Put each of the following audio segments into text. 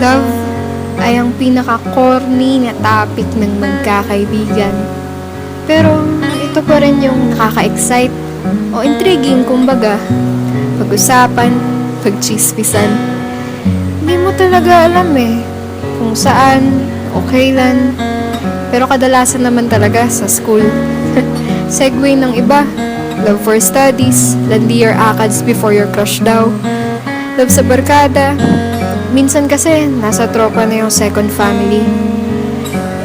Love ay ang pinaka-corny na topic ng magkakaibigan. Pero ito pa rin yung nakaka-excite o intriguing kumbaga. Pag-usapan, pag-chismisan. Hindi mo talaga alam kung saan o kailan. Pero kadalasan naman talaga sa school. Segue ng iba. Love for studies, landi your akads before your crush daw. Love sa barkada. Minsan kasi, nasa tropa na yung second family.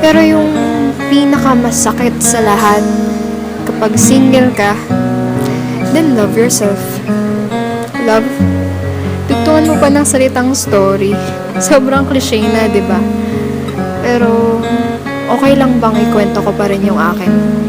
Pero yung pinakamasakit sa lahat, kapag single ka, then love yourself. Love, tugtungan mo pa ng salitang story. Sobrang cliche na, diba? Pero, okay lang bang ikwento ko pa rin yung akin?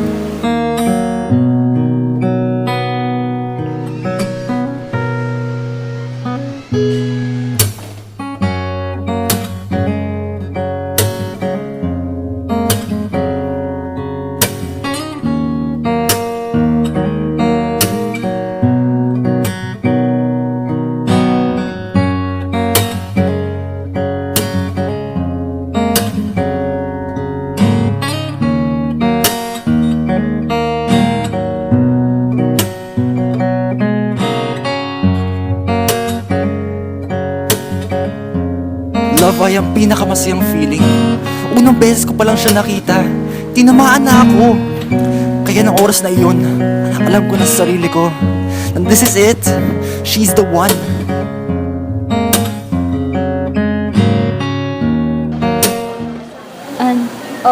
Love ay ang pinakamasayang feeling. Unang beses ko pa lang siya nakita, tinamaan na ako. Kaya ng oras na iyon, alam ko na sa sarili ko, and this is it, she's the one.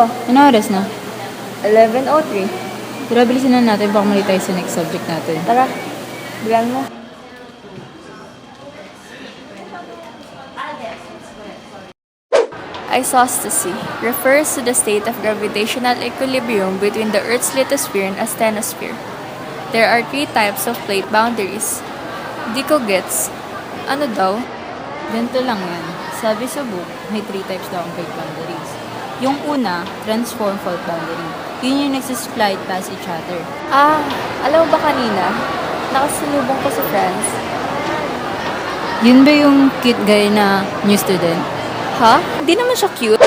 Ano oras na? 11:03. Tara, bilisan na natin, baka mali tayo sa next subject natin. Tara, bilan mo. Isostasy refers to the state of gravitational equilibrium between the Earth's lithosphere and asthenosphere. There are 3 types of plate boundaries. Di ko gets. Ano daw? Ganito lang yan. Sabi sa book, may 3 types daw ang plate boundaries. Yung una, transform fault boundary. Yun yung nagsislide past each other. Alam mo ba kanina? Nakasalubong ko si Franz. Yun ba yung cute guy na new student? Ha? Hindi naman siya cute.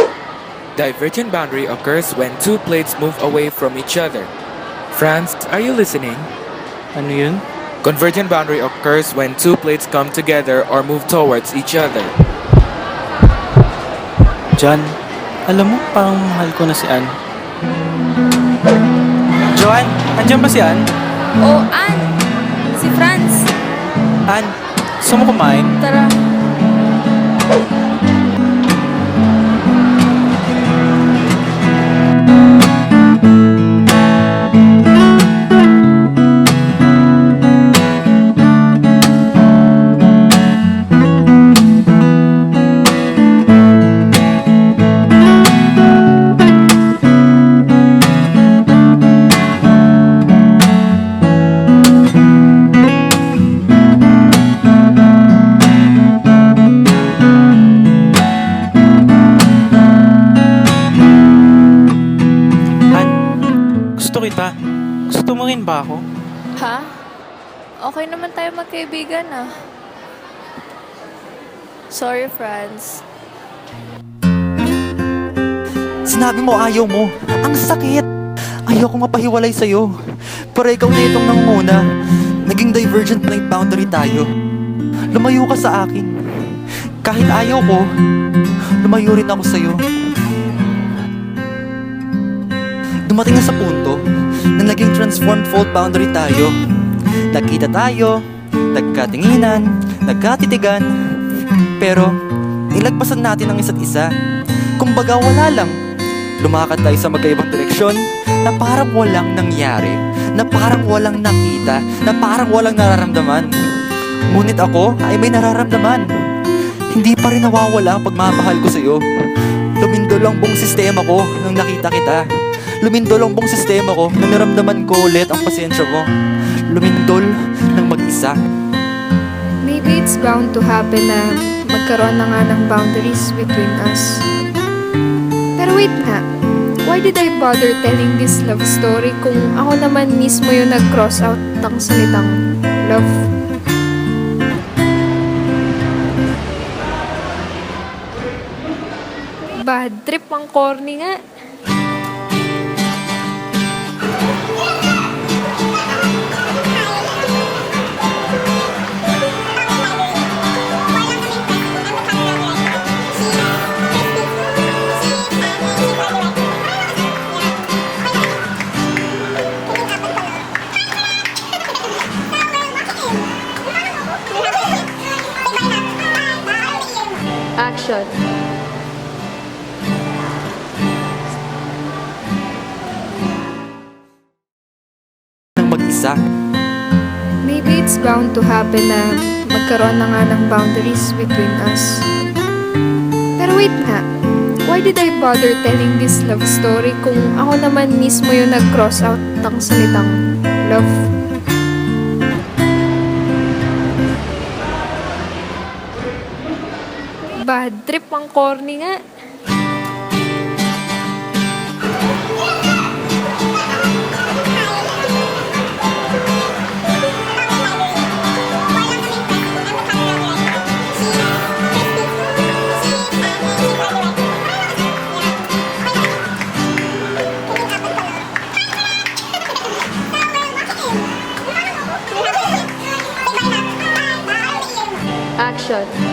Divergent boundary occurs when two plates move away from each other. Franz, are you listening? Ano yun? Convergent boundary occurs when two plates come together or move towards each other. John, alam mo, parang mahal ko na si Ann. Joanne, andyan ba si Ann? Oh, Ann! Si Franz! Ann, gusto mo kumain? Tara. Gusto kita. Gusto mo rin ba ako? Ha? Okay naman tayo magkaibigan Sorry, Franz. Sinabi mo ayaw mo, ang sakit. Ayaw ko mapahiwalay sa'yo. Pero ikaw na itong nangunguna. Naging divergent plate boundary tayo. Lumayo ka sa akin. Kahit ayaw ko, lumayo rin ako sa'yo. Dumating na sa punto na naging transformed fault boundary tayo. Nagkita tayo, nagkatinginan, nagkatitigan, pero nilagpasan natin ang isa't isa. Kumbaga wala lang. Lumakad tayo sa magkaibang direksyon na parang walang nangyari, na parang walang nakita, na parang walang nararamdaman. Ngunit ako ay may nararamdaman. Hindi pa rin nawawala ang pagmamahal ko sa'yo. Lumindol ang buong sistema ko nang nakita kita. Lumindol ang buong sistema ko nang naramdaman ko ulit ang pasensya mo. Lumindol ng mag-isa. Maybe it's bound to happen na magkaroon na nga ng boundaries between us. Pero wait nga, why did I bother telling this love story kung ako naman mismo yung nag-cross out ng salitang love? Bad trip, ang corny nga. Action. Nang mag-isa. Maybe it's bound to happen na magkaroon na nga ng boundaries between us. Pero wait nga, why did I bother telling this love story kung ako naman mismo yung nag-cross out ng salitang love? Bad trip, ang corny nga. Action.